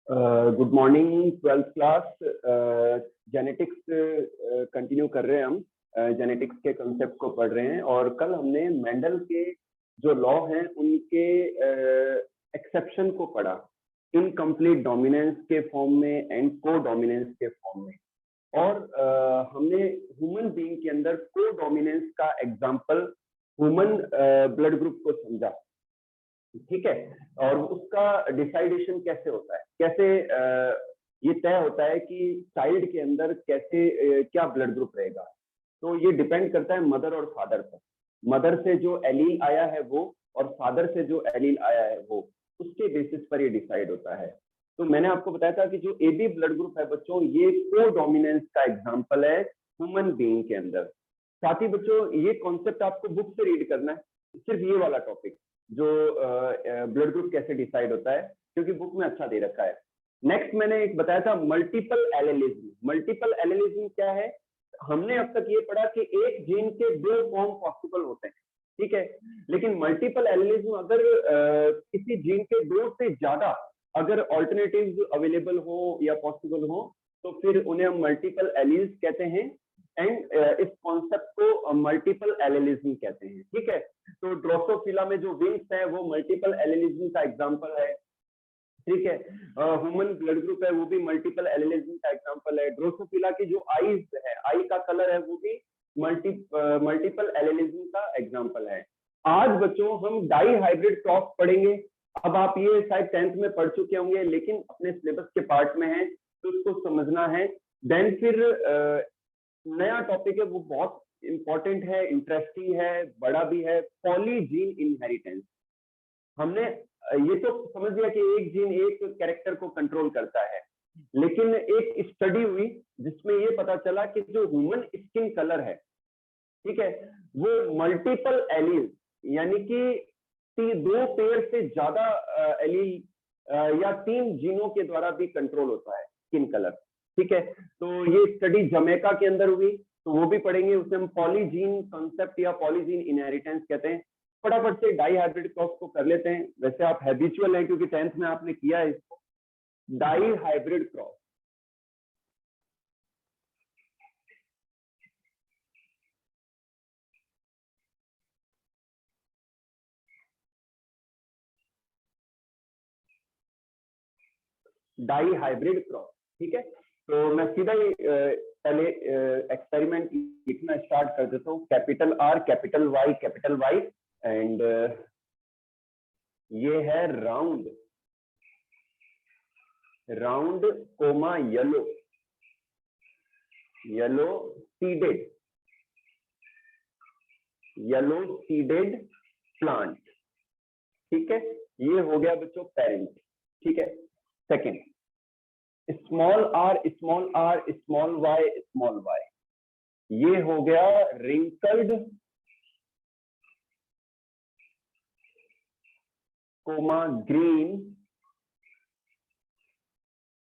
Good morning twelfth class. Genetics continue कर रहे हैं हम। जेनेटिक्स के कंसेप्ट को पढ़ रहे हैं और कल हमने मेंडल के जो लॉ हैं उनके एक्सेप्शन को पढ़ा, इनकम्प्लीट डोमिनेंस के फॉर्म में एंड को डोमिनेंस के फॉर्म में। और हमने ह्यूमन बीइंग के अंदर को डोमिनेंस का एग्जांपल ह्यूमन ब्लड ग्रुप को समझा, ठीक है। और उसका डिसाइडेशन कैसे होता है, कैसे ये तय होता है कि चाइल्ड के अंदर कैसे क्या ब्लड ग्रुप रहेगा। तो ये डिपेंड करता है मदर और फादर पर। मदर से जो एलील आया है वो और फादर से जो एलील आया है वो, उसके बेसिस पर ये डिसाइड होता है। तो मैंने आपको बताया था कि जो एबी ब्लड ग्रुप है बच्चों, ये को डोमिनेंस का एग्जाम्पल है ह्यूमन बीइंग के अंदर। साथ ही बच्चों ये कॉन्सेप्ट आपको बुक से रीड करना है, सिर्फ ये वाला टॉपिक जो ब्लड ग्रुप कैसे डिसाइड होता है, क्योंकि बुक में अच्छा दे रखा है। नेक्स्ट मैंने एक बताया था मल्टीपल एलेलिज्म। मल्टीपल एलेलिज्म क्या है? हमने अब तक ये पढ़ा कि एक जीन के दो फॉर्म पॉसिबल होते हैं, ठीक है। लेकिन मल्टीपल एलेलिज्म अगर किसी जीन के दो से ज्यादा अगर ऑल्टरनेटिव्स अवेलेबल हो या पॉसिबल हो तो फिर उन्हें हम मल्टीपल एलील्स कहते हैं एंड इस कॉन्सेप्ट को मल्टीपल एलेलिज्म कहते हैं, ठीक है। तो ड्रोसोफिला में जो विंग्स है वो मल्टीपल एलेलिज्म का एग्जांपल है, ठीक है। ह्यूमन ब्लड ग्रुप है वो भी मल्टीपल एलेलिज्म का एग्जांपल है। ड्रोसोफिला की जो आईज है, आई का कलर है, वो भी मल्टीपल एलेलिज्म का एग्जांपल है। आज बच्चों हम डाई हाइब्रिड क्रॉस पढ़ेंगे। अब आप ये शायद 10th में पढ़ चुके होंगे, लेकिन अपने सिलेबस के पार्ट में है तो उसको समझना है। देन फिर नया टॉपिक है, वो बहुत इंपॉर्टेंट है, इंटरेस्टिंग है, बड़ा भी है, पॉलीजीन इनहेरिटेंस। हमने ये तो समझ लिया कि एक जीन एक कैरेक्टर को कंट्रोल करता है, लेकिन एक स्टडी हुई जिसमें ये पता चला कि जो ह्यूमन स्किन कलर है, ठीक है, वो मल्टीपल एलील यानी कि दो पेयर से ज्यादा एलील या 3 जीनों के द्वारा भी कंट्रोल होता है स्किन कलर, ठीक है। तो ये स्टडी जमैका के अंदर हुई, तो वो भी पढ़ेंगे। उसे हम पॉलीजीन कॉन्सेप्ट या पॉलीजीन इनहेरिटेंस कहते हैं। फटाफट से डाई हाइब्रिड क्रॉस को कर लेते हैं। वैसे आप हैबिचुअल हैं क्योंकि 10th में आपने किया है इसको। Dihybrid cross, dihybrid cross, ठीक है। तो मैं सीधा ही पहले एक्सपेरिमेंट लिखना स्टार्ट कर देता हूँ। Capital R, capital Y and ये है round, round comma yellow, yellow seeded, yellow seeded plant, ठीक है। ये हो गया बच्चों पेरेंट, ठीक है। Second, small R small R small Y, ये हो गया wrinkled comma green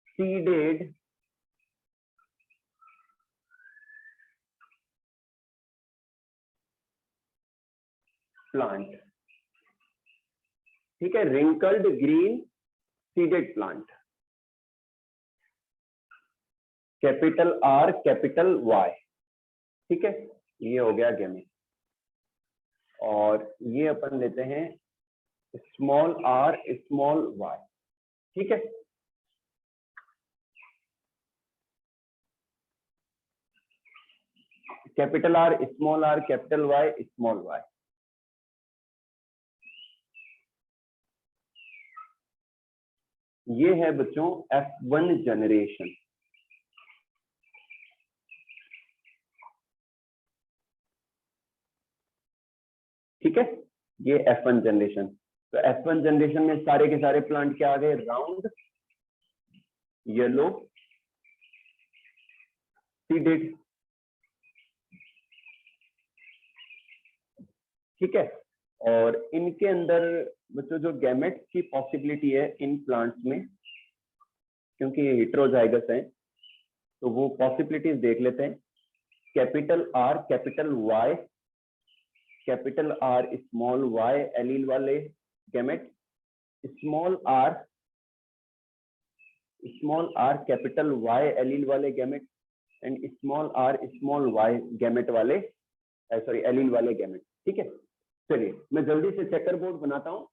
seeded plant, ठीक है। Wrinkled green seeded plant, capital R capital Y, ठीक है। ये हो गया गेमेट। और ये अपन लेते हैं स्मॉल आर स्मॉल वाई, ठीक है। Capital R capital Y small Y. ये है बच्चों F1 जनरेशन, ठीक है। ये F1 जनरेशन। तो F1 जनरेशन में सारे के सारे प्लांट क्या आ गए? राउंड, येलो सीडेड, ठीक है। और इनके अंदर बच्चों जो गैमेट्स की पॉसिबिलिटी है इन प्लांट्स में, क्योंकि ये हेटेरोजाइगस है, तो वो पॉसिबिलिटीज देख लेते हैं। Capital R small Y allele वाले gamete, small R small R capital Y allele वाले gamete and small R small Y gamete वाले, सॉरी एलील वाले गैमेट। ठीक है, चलिए मैं जल्दी से चेकर बोर्ड बनाता हूं।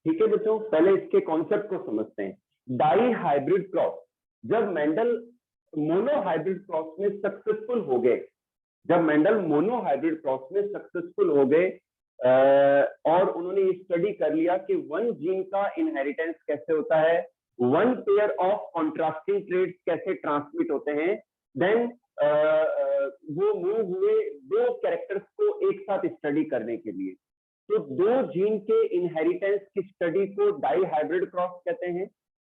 ठीक है बच्चों, पहले इसके कॉन्सेप्ट को समझते हैं। डाई हाइब्रिड क्रॉस, जब मेंडल मोनो हाइब्रिड क्रॉस में सक्सेसफुल हो गए, जब मेंडल मोनो हाइब्रिड क्रॉस में सक्सेसफुल हो गए और उन्होंने ये स्टडी कर लिया कि वन जीन का इनहेरिटेंस कैसे होता है, one pair of contrasting traits कैसे ट्रांसमिट होते हैं, देन वो मूव हुए दो कैरेक्टर्स को एक साथ स्टडी करने के लिए। तो दो जीन के इनहेरिटेंस की स्टडी को डाई हाइब्रिड क्रॉस कहते हैं,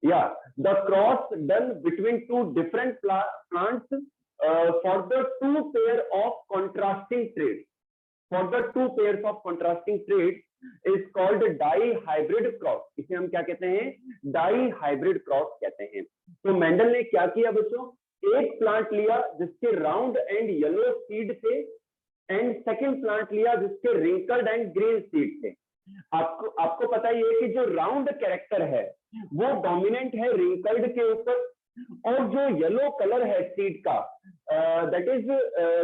या the cross done between two different plants for the two pair of contrasting traits, for the two pairs of contrasting traits is called dihybrid cross. इसे हम क्या कहते हैं, डाई हाइब्रिड क्रॉस कहते हैं। तो मेंडल ने क्या किया बच्चों, एक प्लांट लिया जिसके राउंड एंड येलो सीड थे, एंड सेकेंड प्लांट लिया जिसके रिंकल्ड एंड ग्रीन सीड थे। आपको पता ही है कि जो राउंड कैरेक्टर है वो डोमिनेंट है रिंकल्ड के ऊपर, और जो येलो कलर है सीड का that is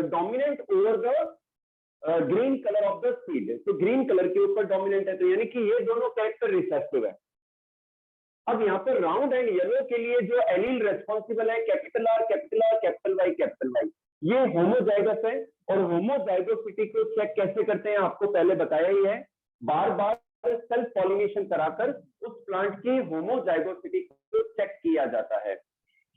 dominant over the green colour of the seed. तो ग्रीन कलर के ऊपर डोमिनेंट है, तो यानी कि ये दोनों कैरेक्टर रिसेसिव है। अब यहाँ पर राउंड एंड येलो के लिए जो एलील रेस्पॉन्सिबल है capital R capital R capital Y capital Y, ये होमोजाइगस है। और होमोजाइगोसिटी को चेक कैसे करते हैं आपको पहले बताया ही है, बार बार सेल्फ पॉलिनेशन कराकर उस प्लांट की होमोजाइगोसिटी को चेक किया जाता है।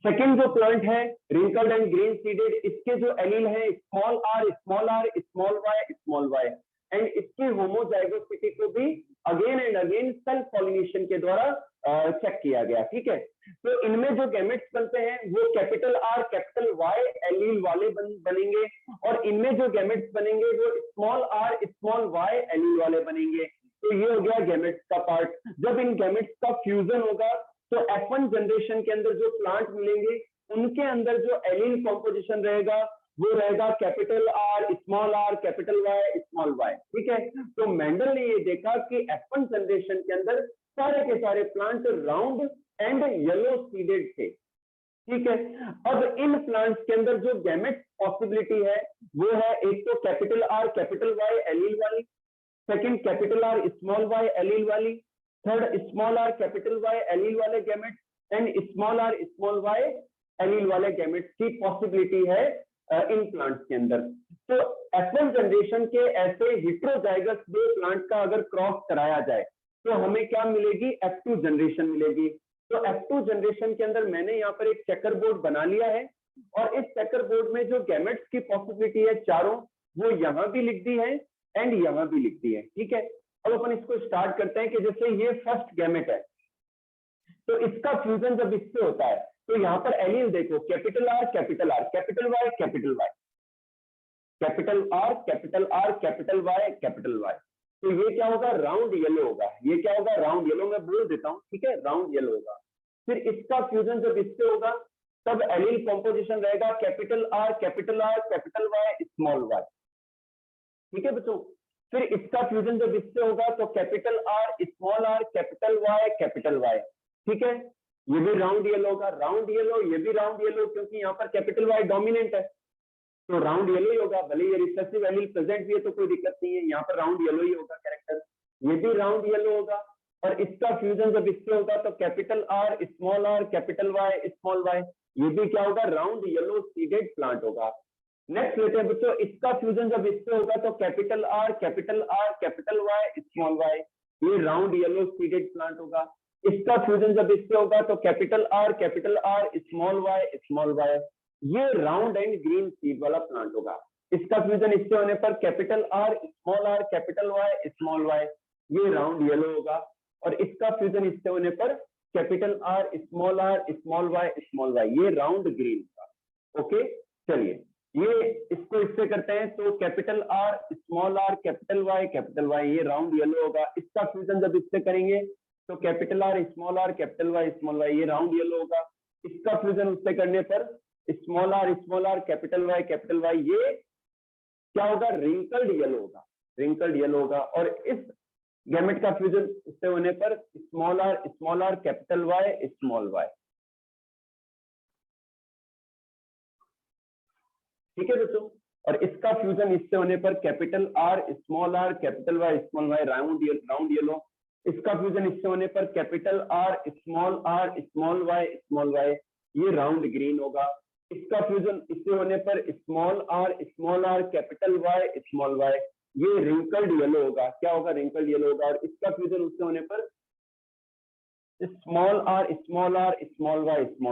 सेकंड जो प्लांट है रिंकल्ड एंड ग्रीन सीडेड, इसके जो एलील है small R small R small Y, and इसकी होमोजाइगोसिटी को भी again and again self pollination के द्वारा चेक किया गया। ठीक है, तो इनमें जो गैमेट्स बनते हैं वो capital R capital Y allele वाले बनेंगे, और इनमें जो गैमेट्स बनेंगे वो small R small Y allele वाले बनेंगे। तो ये हो गया गैमेट्स का पार्ट। जब इन गैमेट्स का फ्यूजन होगा तो F1 जनरेशन के अंदर जो प्लांट मिलेंगे उनके अंदर जो एलील कॉम्पोजिशन रहेगा वो रहेगा capital R capital Y small Y. ठीक है, तो मेंडल ने ये देखा कि F1 जनरेशन के अंदर सारे के सारे plant round and yellow seeded थे। ठीक है, अब इन प्लांट्स के अंदर जो गैमेट पॉसिबिलिटी है वो है एक तो capital R capital Y allele वाली, second capital R small Y allele वाली, third small R capital Y allele वाले gamete, and small R small Y allele वाले गैमेट्स की पॉसिबिलिटी है इन प्लांट्स के अंदर। तो F1 जनरेशन के ऐसे हिट्रोजाइगस दो प्लांट का अगर क्रॉस कराया जाए तो हमें क्या मिलेगी, F2 जनरेशन मिलेगी। तो F2 जनरेशन के अंदर मैंने यहाँ पर एक चेकर बोर्ड बना लिया है, और इस चेकर बोर्ड में जो गैमेट्स की पॉसिबिलिटी है चारों, वो यहाँ भी लिख दी है एंड यहाँ भी लिख दी है। ठीक है, अब अपन इसको स्टार्ट करते हैं कि जैसे ये फर्स्ट गैमेट है तो इसका फ्यूजन जब इससे होता है तो यहाँ पर एलील देखो capital R capital Y capital Y, capital R capital Y capital Y. तो ये क्या होगा, राउंड येलो होगा। ये क्या होगा, राउंड येलो, मैं बोल देता हूँ। ठीक है, राउंड येलो होगा। फिर इसका फ्यूजन जब इससे होगा तब एलील कॉम्पोजिशन रहेगा capital R capital Y small Y. ठीक है बच्चों। फिर इसका फ्यूजन जब इससे होगा तो capital R small R capital Y, ठीक है। ये भी राउंड येलो होगा, राउंड येलो, ये भी राउंड येलो, क्योंकि यहाँ पर कैपिटल वाई डोमिनेंट है तो राउंड येलो ही होगा। भले ये रिसेसिव एलील प्रेजेंट भी है तो कोई दिक्कत नहीं है, यहाँ पर राउंड येलो ही होगा कैरेक्टर। ये भी राउंड येलो होगा और इसका फ्यूजन जब इससे होगा तो capital R capital Y small Y, ये भी क्या होगा, राउंड येलो सीडेड प्लांट होगा। नेक्स्ट लेते हैं बच्चों, इसका फ्यूजन जब इससे होगा तो capital R capital Y small Y, ये राउंड येलो सीडेड प्लांट होगा। इसका फ्यूजन जब इससे होगा तो कैपिटल आर स्मॉल वाई, ये राउंड एंड ग्रीन सीड वाला प्लांट होगा। इसका फ्यूजन इससे होने पर capital R capital Y small Y, ये राउंड येलो होगा। और इसका फ्यूजन इससे होने पर कैपिटल आर स्मॉल वाई, ये राउंड ग्रीन होगा। ओके, चलिए ये इसको इससे करते हैं तो कैपिटल आर कैपिटल वाई, ये राउंड येलो होगा। इसका फ्यूजन जब इससे करेंगे तो कैपिटल आर कैपिटल वाई, ये राउंड येलो होगा। इसका फ्यूजन उससे करने पर स्मॉल आर कैपिटल वाई, ये क्या होगा, रिंकल्ड येलो होगा। और इस गैमेट का फ्यूजन उससे होने पर small R capital Y small Y, ठीक है दोस्तों। और इसका फ्यूजन इससे होने पर capital R capital Y small Y, round yellow. इसका फ्यूजन इससे होने पर कैपिटल आर स्मॉल वाई, ये राउंड ग्रीन होगा। इसका फ्यूजन इससे होने पर small R capital Y small Y, ये रिंकल्ड येलो होगा। क्या होगा, रिंकल्ड येलो होगा। और इसका फ्यूजन उससे होने पर स्मॉल आर स्मॉल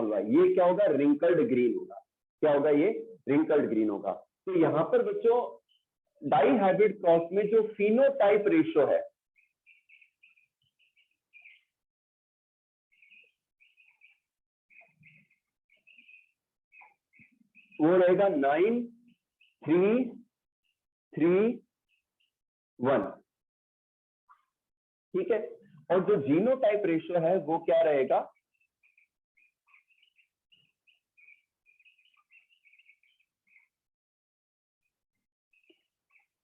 वाई, ये क्या होगा, रिंकल्ड ग्रीन होगा। क्या होगा, ये रिंकल्ड ग्रीन होगा। तो यहाँ पर बच्चों डाई हाइब्रिड क्रॉस में जो फिनोटाइप रेशियो है वो रहेगा 9:3:3:1, ठीक है। और जो जीनोटाइप रेशियो है वो क्या रहेगा,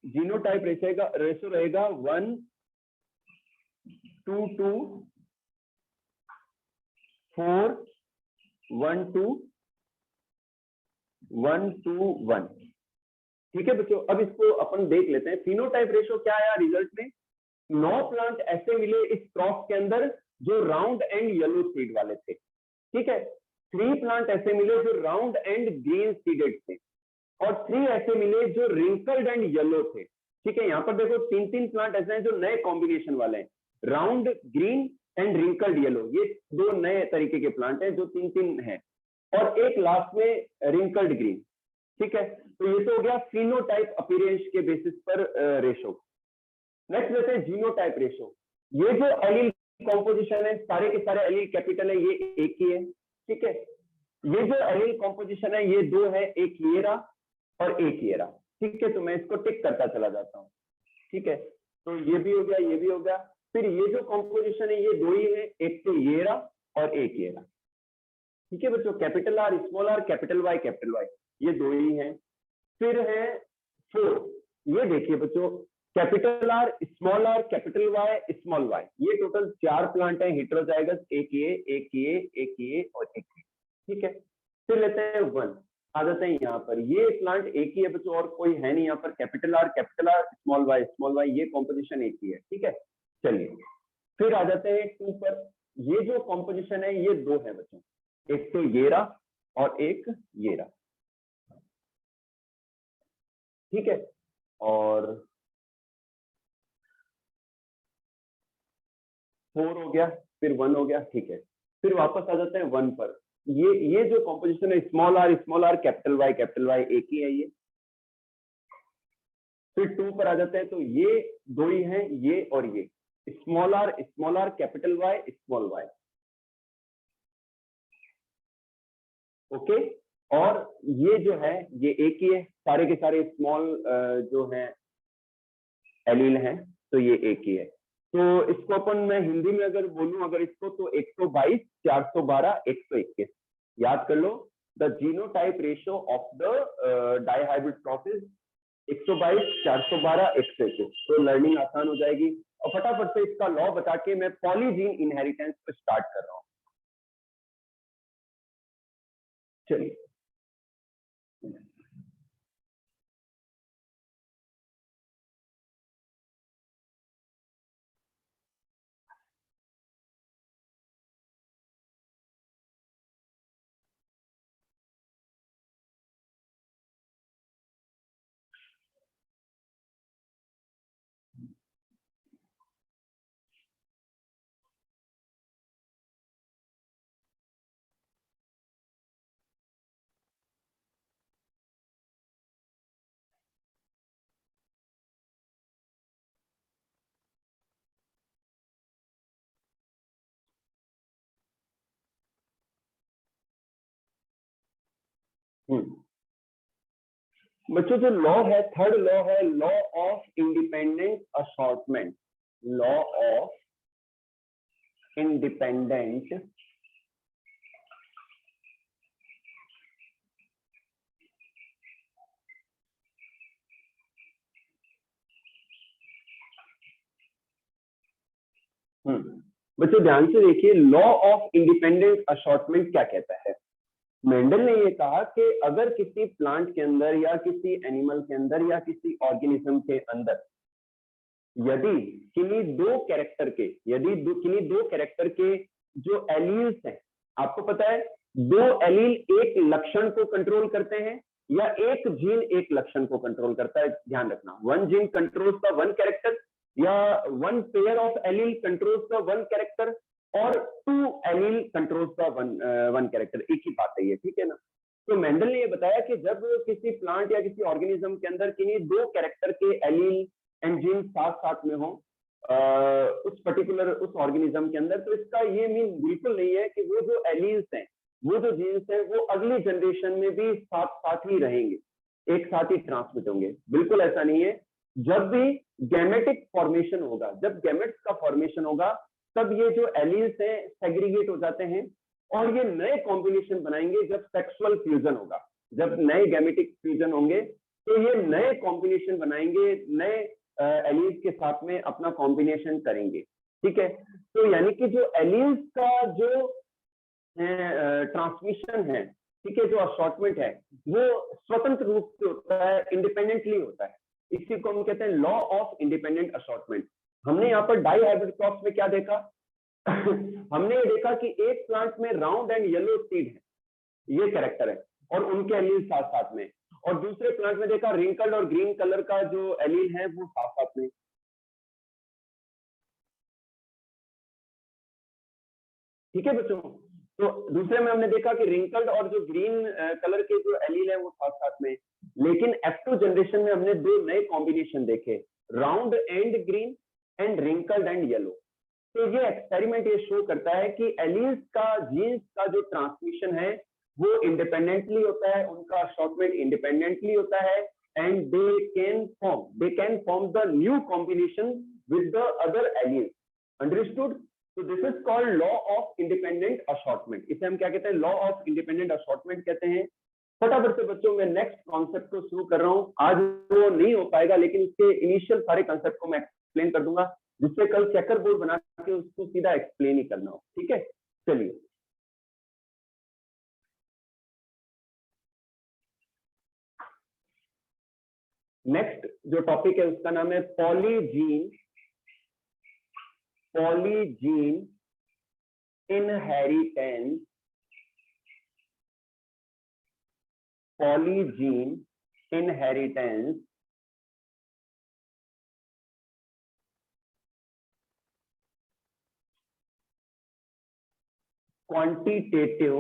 जीनोटाइप रेशियो रहेगा 1:4:1:1:1, ठीक है बच्चों। अब इसको अपन देख लेते हैं फिनोटाइप रेशियो क्या आया रिजल्ट में। 9 प्लांट ऐसे मिले इस क्रॉस के अंदर जो राउंड एंड येलो सीड वाले थे, ठीक है। 3 प्लांट ऐसे मिले जो राउंड एंड ग्रीन सीडेड थे और 3 ऐसे मिले जो रिंकल्ड एंड येलो थे, ठीक है। यहाँ पर देखो 3 प्लांट ऐसे हैं जो नए कॉम्बिनेशन वाले हैं, round green and wrinkled yellow, ये 2 नए तरीके के प्लांट हैं जो 3 हैं। और एक लास्ट में रिंकल्ड ग्रीन, ठीक है। तो ये तो हो गया फिनोटाइप अपीयरेंस के बेसिस पर रेशो। नेक्स्ट लेते हैं जीनोटाइप रेशो। ये जो एलील कॉम्पोजिशन है, सारे के सारे एलील कैपिटल है, ये एक ही है, ठीक है। ये जो एलील कॉम्पोजिशन है ये 2 है, एक ये रहा और एक ये रहा, ठीक है। तो मैं इसको टिक करता चला जाता हूँ, ठीक है। तो ये भी हो गया, ये भी हो गया। फिर ये जो कॉम्पोजिशन है ये 2 ही है, एक तो ये रहा और एक ये रहा, ठीक है बच्चों। कैपिटल आर कैपिटल वाई, ये 2 ही हैं। फिर है 4, ये देखिए बच्चों, capital R capital Y small Y, ये टोटल 4 प्लांट है हेटेरोजाइगस, एक ये और एक ये, ठीक है। फिर लेते हैं 1, आ जाते हैं यहाँ पर, ये प्लांट एक ही है बच्चों और कोई है नहीं यहाँ पर। कैपिटल आर स्मॉल वाई, ये कॉम्पोजिशन एक ही है, ठीक है। चलिए फिर आ जाते हैं 2 पर। ये जो कॉम्पोजिशन है ये 2 है बच्चों, एक तो ये रहा और एक ये रहा, ठीक है। और 4 हो गया, फिर 1 हो गया, ठीक है। फिर वापस आ जाते हैं 1 पर। ये जो कॉम्पोजिशन है स्मॉल आर कैपिटल वाई, एक ही है ये। फिर 2 पर आ जाते हैं तो ये 2 ही हैं, ये और ये, small R capital Y small Y, okay. और ये जो है ये एक ही है, सारे के सारे स्मॉल जो है एलील हैं तो ये एक ही है। तो इसको अपन मैं हिंदी में अगर बोलूं अगर इसको तो 122, 412, 121 याद कर लो। The genotype ratio of the dihybrid crosses 122, 412, 121। तो लर्निंग आसान हो जाएगी। और फटाफट से इसका लॉ बता के मैं पॉलीजीन इनहेरिटेंस पे स्टार्ट कर रहा हूँ। चलिए, बच्चों जो लॉ है, थर्ड लॉ है law of independent assortment. Law of independent बच्चों ध्यान से देखिए, लॉ ऑफ इंडिपेंडेंट असॉर्टमेंट क्या कहता है। मेंडल ने ये कहा कि अगर किसी प्लांट के अंदर या किसी एनिमल के अंदर या किसी ऑर्गेनिज्म के अंदर यदि किन्हीं दो कैरेक्टर के जो एलील्स हैं, आपको पता है दो एलील एक लक्षण को कंट्रोल करते हैं या एक जीन एक लक्षण को कंट्रोल करता है। ध्यान रखना, one gene controls the one character या one pair of allele controls the one character और two allele controls the one character, एक ही बात है ये, ठीक है ना। तो मेंडल ने ये बताया कि जब किसी प्लांट या किसी ऑर्गेनिज्म के अंदर किन्हीं दो कैरेक्टर के एलील एंड जीन साथ साथ में हो उस पर्टिकुलर उस ऑर्गेनिज्म के अंदर, तो इसका ये मीन बिल्कुल नहीं है कि वो जो एलील्स हैं, वो जो जीन्स हैं, वो अगली जनरेशन में भी साथ साथ ही रहेंगे, एक साथ ही ट्रांसमिट होंगे। बिल्कुल ऐसा नहीं है। जब भी गैमेटिक फॉर्मेशन होगा, जब गैमेट्स का फॉर्मेशन होगा, तब ये जो एलील्स हैं सेग्रीगेट हो जाते हैं और ये नए कॉम्बिनेशन बनाएंगे। जब सेक्सुअल फ्यूजन होगा, जब नए गैमेटिक फ्यूजन होंगे, तो ये नए कॉम्बिनेशन बनाएंगे, नए एलील्स के साथ में अपना कॉम्बिनेशन करेंगे, ठीक है। तो यानी कि जो एलील्स का जो ट्रांसमिशन है, ठीक है, जो असॉर्टमेंट है, वो स्वतंत्र रूप से होता है, इंडिपेंडेंटली होता है। इसी को हम कहते हैं लॉ ऑफ इंडिपेंडेंट असॉर्टमेंट। हमने यहाँ पर डाई हाइब्रिड क्रॉप्स में क्या देखा हमने ये देखा कि एक प्लांट में राउंड एंड येलो सीड है, ये कैरेक्टर है, और उनके एलील साथ साथ में, और दूसरे प्लांट में देखा रिंकल्ड और ग्रीन कलर का जो एलील है वो साथ साथ में। ठीक है बच्चों, तो दूसरे में हमने देखा कि रिंकल्ड और जो ग्रीन कलर के जो एलील है वो साथ साथ में। लेकिन F2 जनरेशन में हमने दो नए कॉम्बिनेशन देखे, round and green and wrinkled and yellow. तो ये एक्सपेरिमेंट ये शो करता है कि एलील्स का जीन्स का जो ट्रांसमिशन है वो इंडिपेंडेंटली होता है, उनका असॉर्टमेंट इंडिपेंडेंटली होता है, and they can form the new combination with the other alleles. Understood? तो this is called law of independent assortment. इसे हम क्या कहते हैं? लॉ ऑफ इंडिपेंडेंट असॉर्टमेंट कहते हैं। फटाफट से बच्चों मैं नेक्स्ट कॉन्सेप्ट को शुरू कर रहा हूँ। आज वो नहीं हो पाएगा, लेकिन इसके इनिशियल सारे कॉन्सेप्ट को मैं एक्सप्लेन कर दूंगा, जिससे कल चेकर बोर्ड बना के उसको सीधा एक्सप्लेन ही करना हो। ठीक है, चलिए। नेक्स्ट जो टॉपिक है उसका नाम है polygene inheritance. Polygene inheritance quantitative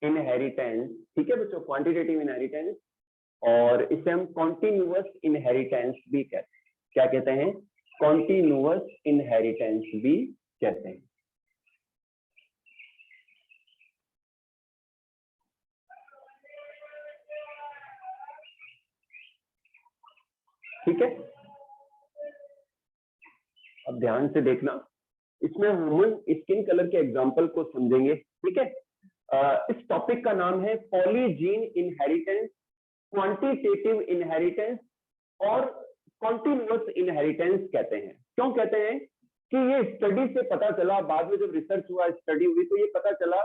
inheritance. ठीक है बच्चों, क्वांटिटेटिव इनहेरिटेंस, और इसे हम कॉन्टिन्यूअस इनहेरिटेंस भी कहते हैं। क्या कहते हैं? कॉन्टिन्यूअस इनहेरिटेंस भी कहते हैं। ठीक है, अब ध्यान से देखना, इसमें ह्यूमन स्किन कलर के एग्जांपल को समझेंगे। ठीक है, इस टॉपिक का नाम है पॉलीजीन इनहेरिटेंस, क्वांटिटेटिव इनहेरिटेंस और कॉन्टिन्यूअस इनहेरिटेंस कहते हैं। क्यों कहते हैं कि ये स्टडी से पता चला, बाद में जब रिसर्च हुआ, स्टडी हुई, तो ये पता चला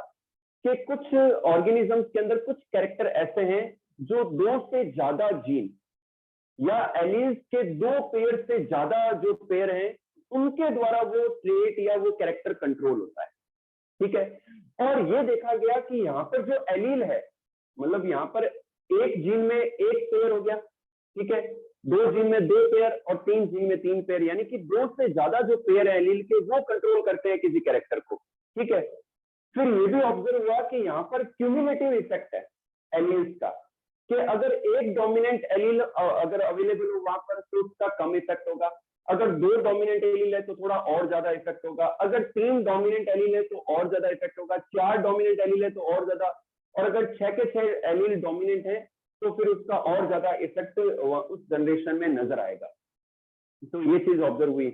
कि कुछ ऑर्गेनिजम्स के अंदर कुछ कैरेक्टर ऐसे हैं जो 2 से ज्यादा जीन या एलील्स के 2 पेयर से ज्यादा जो पेयर हैं उनके द्वारा वो ट्रेट या वो कैरेक्टर कंट्रोल होता है। ठीक है, और ये देखा गया कि यहाँ पर जो एलील है, मतलब यहाँ पर एक जीन में एक पेयर हो गया, ठीक है, 2 जीन में 2 पेयर और 3 जीन में 3 पेयर, यानी कि 2 से ज्यादा जो पेयर है एलील के वो कंट्रोल करते हैं किसी कैरेक्टर को। ठीक है, फिर ये भी ऑब्जर्व हुआ कि यहाँ पर क्यूमुलेटिव इफेक्ट है एलील्स का, कि अगर एक डोमिनेंट एलील अगर अवेलेबल हो वहां पर तो उसका कम इफेक्ट होगा, अगर 2 डोमिनेंट एलील है तो थोड़ा और ज्यादा इफेक्ट होगा, अगर 3 डोमिनेंट एलील है तो और ज्यादा इफेक्ट होगा, 4 डोमिनेंट एलील है तो और ज्यादा, और अगर 6 के 6 एलील डोमिनेंट है तो फिर उसका और ज्यादा इफेक्ट उस जनरेशन में नजर आएगा। तो ये चीज ऑब्जर्व हुई।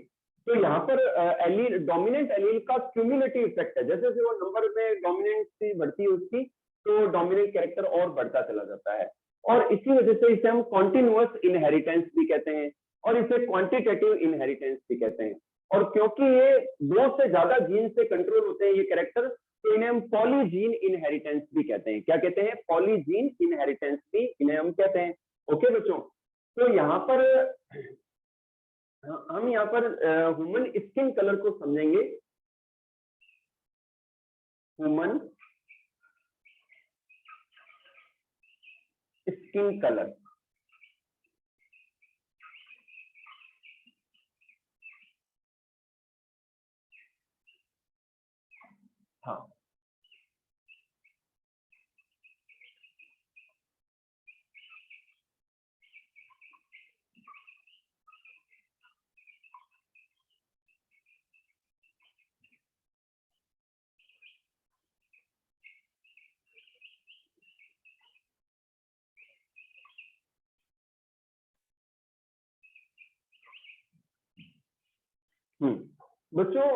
तो यहाँ पर एलील, डोमिनेंट एलील का क्यूमुलेटिव इफेक्ट है, जैसे जैसे वो नंबर में डोमिनेंसी बढ़ती है उसकी, तो डोमिनेंट कैरेक्टर और बढ़ता चला जाता है, और इसी वजह से इसे हम कॉन्टिन्यूअस इनहेरिटेंस भी कहते हैं और इसे क्वांटिटेटिव इनहेरिटेंस भी कहते हैं। और क्योंकि ये 2 से ज्यादा जीन से कंट्रोल होते हैं ये कैरेक्टर, तो इन्हें हम पॉलीजीन इनहेरिटेंस भी कहते हैं। क्या कहते हैं? पॉलीजीन इनहेरिटेंस भी इन्हें हम कहते हैं। ओके बच्चों, तो यहाँ पर हम यहाँ पर ह्यूमन स्किन कलर को समझेंगे। ह्यूमन स्किन कलर, हाँ, बच्चों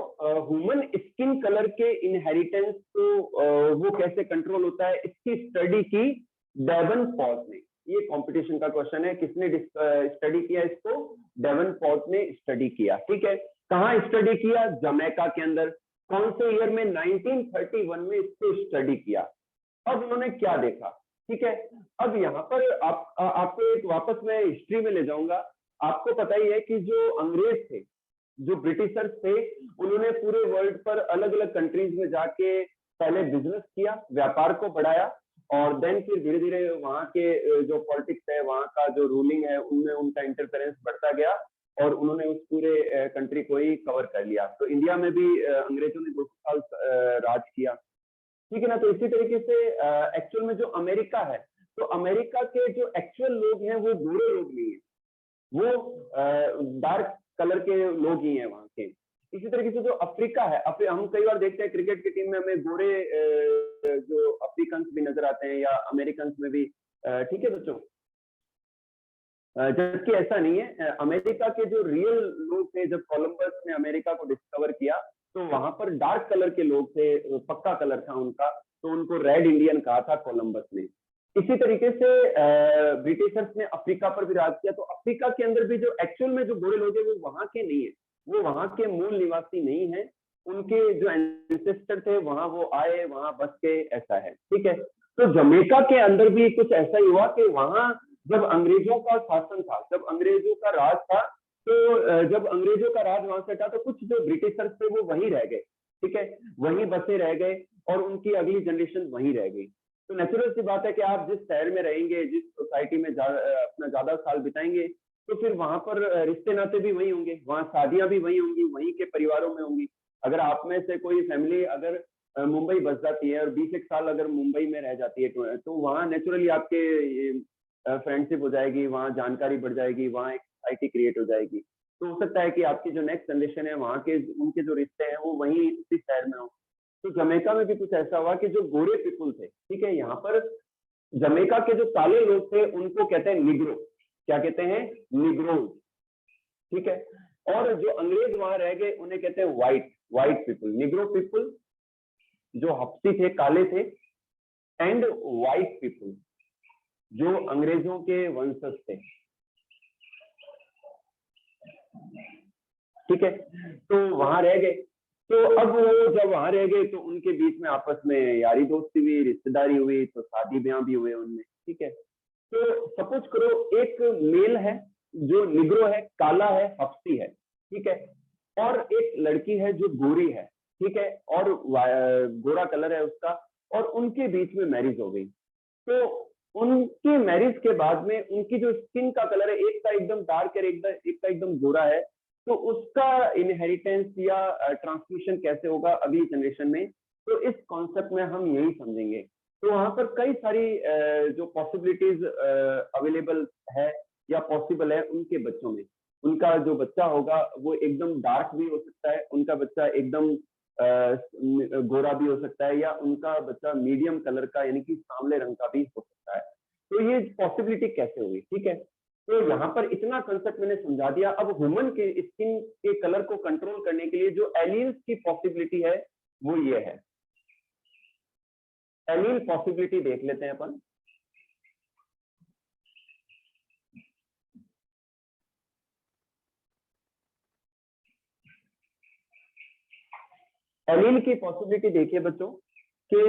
ह्यूमन स्किन कलर के इनहेरिटेंस को वो कैसे कंट्रोल होता है, इसकी स्टडी की डेवनपोर्ट ने। ये कंपटीशन का क्वेश्चन है, किसने स्टडी किया इसको? डेवनपोर्ट ने स्टडी किया। ठीक है, कहाँ स्टडी किया? जमैका के अंदर। कौन से ईयर में? 1931 में इसको स्टडी किया। अब उन्होंने क्या देखा? ठीक है, अब यहाँ पर आपको एक वापस मैं हिस्ट्री में ले जाऊंगा। आपको पता ही है कि जो अंग्रेज थे, जो ब्रिटिशर्स थे, उन्होंने पूरे वर्ल्ड पर अलग अलग कंट्रीज में जाके पहले बिजनेस किया, व्यापार को बढ़ाया, और देन फिर धीरे धीरे वहाँ के जो पॉलिटिक्स है, वहाँ का जो रूलिंग है, उनमें उनका इंटरफेरेंस बढ़ता गया और उन्होंने उस पूरे कंट्री को ही कवर कर लिया। तो इंडिया में भी अंग्रेजों ने 200 साल राज किया। ठीक है ना? तो इसी तरीके से एक्चुअल में जो अमेरिका है, तो अमेरिका के जो एक्चुअल लोग हैं वो गोरे लोग नहीं है, वो डार्क कलर के लोग ही हैं वहां के। इसी तरीके से जो अफ्रीका है, हम कई बार देखते हैं क्रिकेट की टीम में हमें गोरे जो अफ्रीकन भी नजर आते हैं या अमेरिकन में भी। ठीक है बच्चों, जबकि ऐसा नहीं है। अमेरिका के जो रियल लोग थे, जब कोलंबस ने अमेरिका को डिस्कवर किया तो वहां पर डार्क कलर के लोग थे, पक्का कलर था उनका, तो उनको रेड इंडियन कहा था कोलंबस ने। इसी तरीके से ब्रिटिशर्स ने अफ्रीका पर भी राज किया। तो अफ्रीका के अंदर भी जो एक्चुअल में जो गोरे लोग हैं वो वहां के नहीं है, वो वहां के मूल निवासी नहीं है, उनके जो एंसेस्टर थे वहां वो आए, वहां बस के, ऐसा है। ठीक है, तो जमैका के अंदर भी कुछ ऐसा ही हुआ कि वहां जब अंग्रेजों का शासन था, जब अंग्रेजों का राज था, तो जब अंग्रेजों का राज वहां से था तो कुछ जो ब्रिटिशर्स थे वो वहीं रह गए। ठीक है, वहीं बसे रह गए और उनकी अगली जनरेशन वहीं रह गई। तो नेचुरल सी बात है कि आप जिस शहर में रहेंगे, जिस सोसाइटी में अपना ज्यादा साल बिताएंगे, तो फिर वहां पर रिश्ते नाते भी वही होंगे, वहां शादियां भी वही होंगी, वहीं के परिवारों में होंगी। अगर आप में से कोई फैमिली अगर मुंबई बस जाती है और 20 एक साल अगर मुंबई में रह जाती है, तो वहाँ नेचुरली आपके फ्रेंडशिप हो जाएगी, वहाँ जानकारी बढ़ जाएगी, वहाँ एक सोसाइटी क्रिएट हो जाएगी। तो हो सकता है कि आपकी जो नेक्स्ट जनरेशन है, वहाँ के उनके जो रिश्ते हैं वो वहीं उसी शहर में हो। तो जमैका में भी कुछ ऐसा हुआ कि जो गोरे पीपुल थे, ठीक है, यहाँ पर जमैका के जो काले लोग थे उनको कहते हैं निग्रो। क्या कहते हैं, निग्रोज, ठीक है। और जो अंग्रेज वहां रह गए उन्हें कहते हैं व्हाइट पीपल, निग्रो पीपल जो हफ्सी थे, काले थे, एंड व्हाइट पीपल जो अंग्रेजों के वंशज थे, ठीक है। तो वहां रह गए, तो अब वो जब वहां रह गए तो उनके बीच में आपस में यारी दोस्ती हुई, रिश्तेदारी हुई, तो शादी ब्याह भी हुए उनमें, ठीक है। तो सपोज करो एक मेल है जो निग्रो है, काला है, हफ्सी है, ठीक है, और एक लड़की है जो गोरी है, ठीक है, और गोरा कलर है उसका, और उनके बीच में मैरिज हो गई। तो उनके मैरिज के बाद में उनकी जो स्किन का कलर है, एक का एकदम डार्क है, एक का एकदम गोरा है, तो उसका इनहेरिटेंस या ट्रांसमिशन कैसे होगा अभी जनरेशन में, तो इस कॉन्सेप्ट में हम यही समझेंगे। तो वहां पर कई सारी जो पॉसिबिलिटीज अवेलेबल है या पॉसिबल है उनके बच्चों में। उनका जो बच्चा होगा वो एकदम डार्क भी हो सकता है, उनका बच्चा एकदम गोरा भी हो सकता है, या उनका बच्चा मीडियम कलर का यानी कि सांवले रंग का भी हो सकता है। तो ये पॉसिबिलिटी कैसे हुई, ठीक है। तो यहाँ पर इतना कंसेप्ट मैंने समझा दिया। अब ह्यूमन के स्किन के कलर को कंट्रोल करने के लिए जो एलील्स की पॉसिबिलिटी है वो ये है। एलील पॉसिबिलिटी देख लेते हैं अपन। एलील की पॉसिबिलिटी देखिए बच्चों कि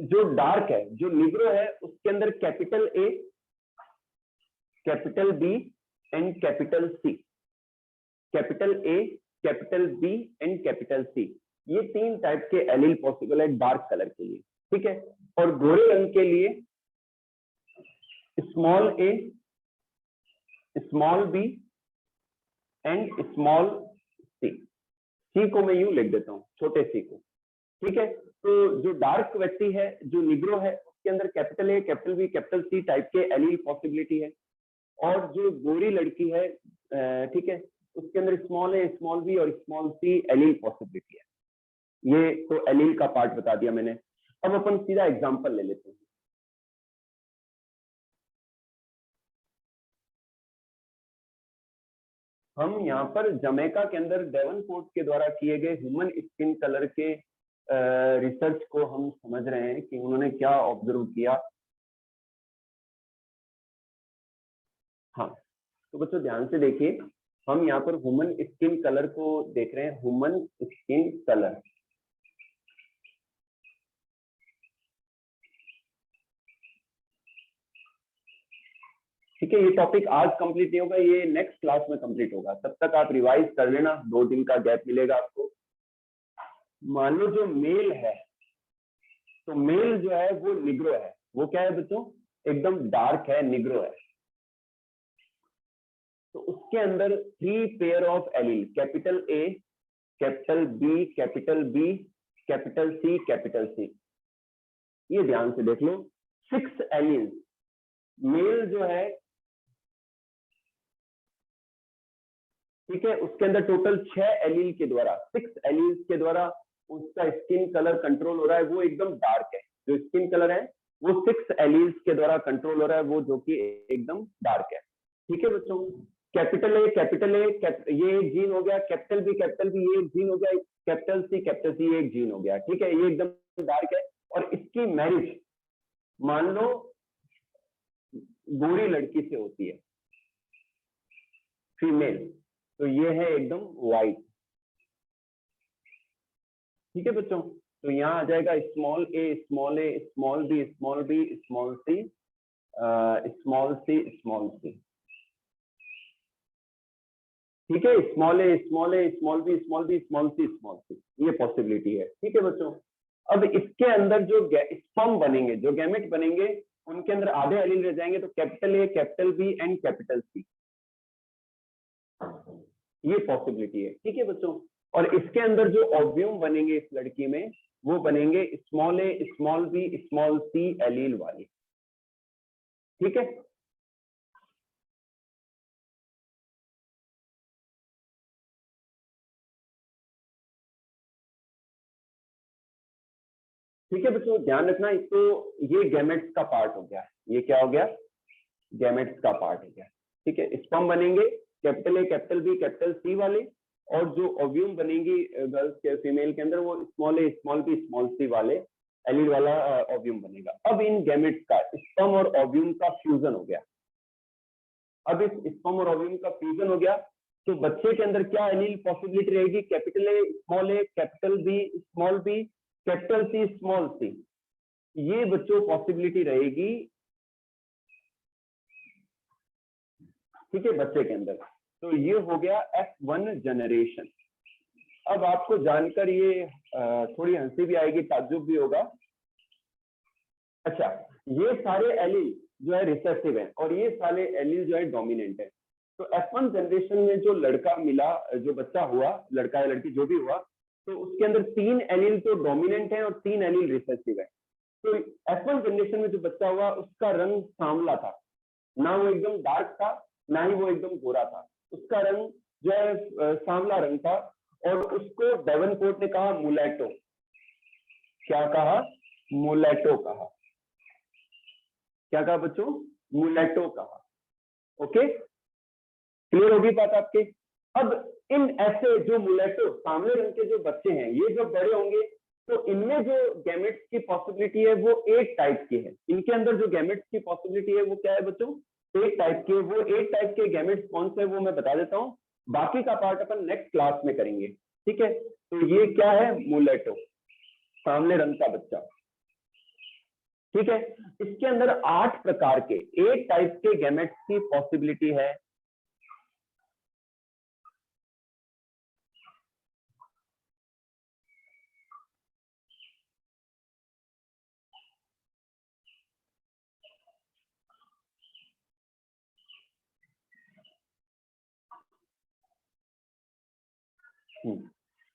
जो डार्क है, जो निग्रो है, उसके अंदर capital A, capital B and capital C, capital A, capital B and capital C, ये 3 टाइप के एलील पॉसिबल है डार्क कलर के लिए, ठीक है। और गोरे रंग के लिए small A, small B and small C. C को मैं यूं लिख देता हूं, छोटे सी को, ठीक है। तो जो डार्क व्यक्ति है, जो निग्रो है, उसके अंदर capital A, capital B, capital C type के एलील पॉसिबिलिटी है। और जो गोरी लड़की है, ठीक है, उसके अंदर स्मॉल ए, स्मॉल बी और स्मॉल सी एलील पॉसिबिलिटी है। ये तो एलील का पार्ट बता दिया मैंने। अब अपन सीधा एग्जांपल ले लेते हैं। हम यहाँ पर जमैका के अंदर डेवनपोर्ट के द्वारा किए गए ह्यूमन स्किन कलर के रिसर्च को हम समझ रहे हैं कि उन्होंने क्या ऑब्जर्व किया। हाँ, तो बच्चों ध्यान से देखिए, हम यहाँ पर ह्यूमन स्किन कलर को देख रहे हैं, ह्यूमन स्किन कलर, ठीक है। ये टॉपिक आज कंप्लीट नहीं होगा, ये नेक्स्ट क्लास में कंप्लीट होगा, तब तक आप रिवाइज कर लेना, 2 दिन का गैप मिलेगा आपको। मान लो जो मेल है, तो मेल जो है वो निग्रो है, वो क्या है बच्चों, एकदम डार्क है, निग्रो है। तो उसके अंदर 3 pair of allele, capital A, capital B, capital B, capital C, capital C, ये ध्यान से देख लो, 6 एलील। मेल जो है, ठीक है, उसके अंदर टोटल 6 एलील के द्वारा, 6 एलील के द्वारा उसका स्किन कलर कंट्रोल हो रहा है, वो एकदम डार्क है। जो स्किन कलर है वो 6 एलील्स के द्वारा कंट्रोल हो रहा है, वो जो कि एकदम डार्क है, ठीक है बच्चों। कैपिटल ए, कैपिटल ए, ये एक जीन हो गया, कैपिटल बी, ये एक जीन हो गया, कैपिटल सी, ये एक जीन हो गया, ठीक है, ये एकदम डार्क है। और इसकी मैरिज मान लो गोरी लड़की से होती है, फीमेल, तो ये है एकदम व्हाइट, ठीक है बच्चों। तो यहाँ आ जाएगा small A, small A, small B, small B, small C, small C, small C, ठीक है, small A, small A, small B, small B, small C, small C, ये पॉसिबिलिटी है, ठीक है बच्चों। अब इसके अंदर जो स्पर्म बनेंगे, जो गैमेट बनेंगे, उनके अंदर आधे एलील रह जाएंगे, तो capital A, capital B and capital C, ये पॉसिबिलिटी है, ठीक है बच्चों। और इसके अंदर जो ओव्यूम बनेंगे इस लड़की में, वो बनेंगे small A, small B, small C allele वाले, ठीक है। ठीक है बच्चों, ध्यान रखना इसको, ये गैमेट्स का पार्ट हो गया, ये क्या हो गया, गैमेट्स का पार्ट हो गया। ठीक है, स्पर्म बनेंगे capital A, capital B, capital C वाले, और जो ओव्यूम बनेंगी गर्ल्स के, फीमेल के अंदर, वो small A, small B, small सी वाले एलील वाला ओव्यूम बनेगा। अब इन गैमेट्स का, स्पर्म और ओव्यूम का फ्यूजन हो गया। अब इस स्पर्म और ओव्यूम का फ्यूजन हो गया तो बच्चे के अंदर क्या एलील पॉसिबिलिटी रहेगी? Capital A, capital B, small B, capital C, small C, ये बच्चों पॉसिबिलिटी रहेगी, ठीक है, बच्चे के अंदर। तो ये हो गया F1 जनरेशन। अब आपको जानकर ये थोड़ी हंसी भी आएगी, ताज्जुब भी होगा। अच्छा, ये सारे एलील जो है रिसेसिव है और ये सारे एलील जो है डोमिनेंट है। तो F1 जनरेशन में जो लड़का मिला, जो बच्चा हुआ, लड़का या लड़की जो भी हुआ, तो उसके अंदर 3 एलील तो डोमिनेंट है और 3 एलील रिसेसिव है। तो F1 जनरेशन में जो बच्चा हुआ उसका रंग सांवला था, ना वो एकदम डार्क था, ना ही वो एकदम गोरा था, उसका रंग जो है सांवला रंग था, और उसको डेवनपोर्ट ने कहा मुलेटो। क्या कहा? मुलेटो कहा। क्या कहा बच्चों? मुलेटो कहा। ओके, क्लियर होगी बात आपके? अब इन ऐसे जो मुलेटो सांवले रंग के जो बच्चे हैं, ये जब बड़े होंगे तो इनमें जो गैमेट्स की पॉसिबिलिटी है वो 8 टाइप की है। इनके अंदर जो गैमेट्स की पॉसिबिलिटी है वो क्या है बच्चों? 8 टाइप के। वो 8 टाइप के गैमेट्स कौन से है वो मैं बता देता हूँ, बाकी का पार्ट अपन नेक्स्ट क्लास में करेंगे, ठीक है। तो ये क्या है? मुलेटो, सांवले रंग का बच्चा, ठीक है। इसके अंदर 8 प्रकार के, 8 टाइप के गैमेट्स की पॉसिबिलिटी है।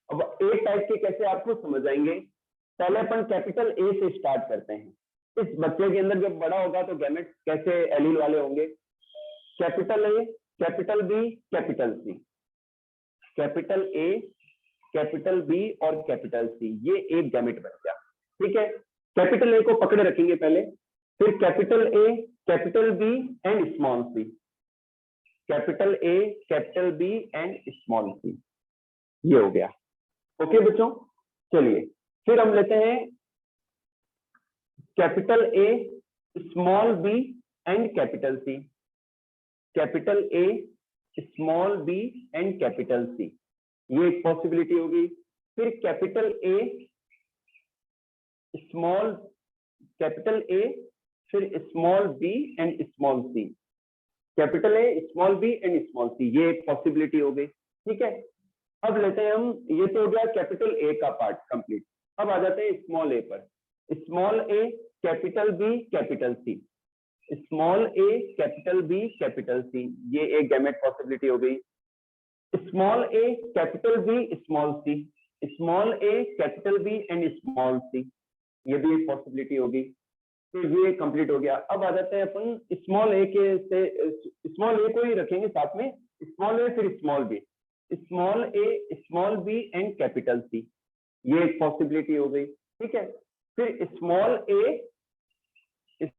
अब 8 टाइप के कैसे आपको समझ आएंगे? पहले अपन कैपिटल ए से स्टार्ट करते हैं। इस बच्चे के अंदर जब बड़ा होगा तो गैमेट्स कैसे एलील वाले होंगे? Capital A, capital B, capital C. Capital A, capital B और कैपिटल सी, ये एक गैमेट बन गया, ठीक है। कैपिटल ए को पकड़े रखेंगे पहले, फिर capital A, capital B and small C. Capital A, capital B and small C, ये हो गया। ओके बच्चों, चलिए फिर हम लेते हैं capital A, small B and capital C. Capital A, small B and capital C, ये एक पॉसिबिलिटी होगी। फिर capital A, small, capital A, फिर small B and small C. Capital A, small B and small C, ये एक possibility हो गई, ठीक है। अब लेते हैं हम, ये तो हो गया कैपिटल ए का पार्ट कंप्लीट। अब आ जाते हैं स्मॉल ए पर। Small A, capital B, capital C. Small A, capital B, capital C, ये एक गैमेट पॉसिबिलिटी हो गई। Small A, capital B, small C. Small A, capital B and small C, ये भी एक पॉसिबिलिटी होगी। तो ये कंप्लीट हो गया। अब आ जाते हैं अपन स्मॉल ए के से, स्मॉल ए को ही रखेंगे साथ में, स्मॉल ए फिर small B. Small A, small B and capital C, ये एक पॉसिबिलिटी हो गई, ठीक है। फिर स्मॉल ए,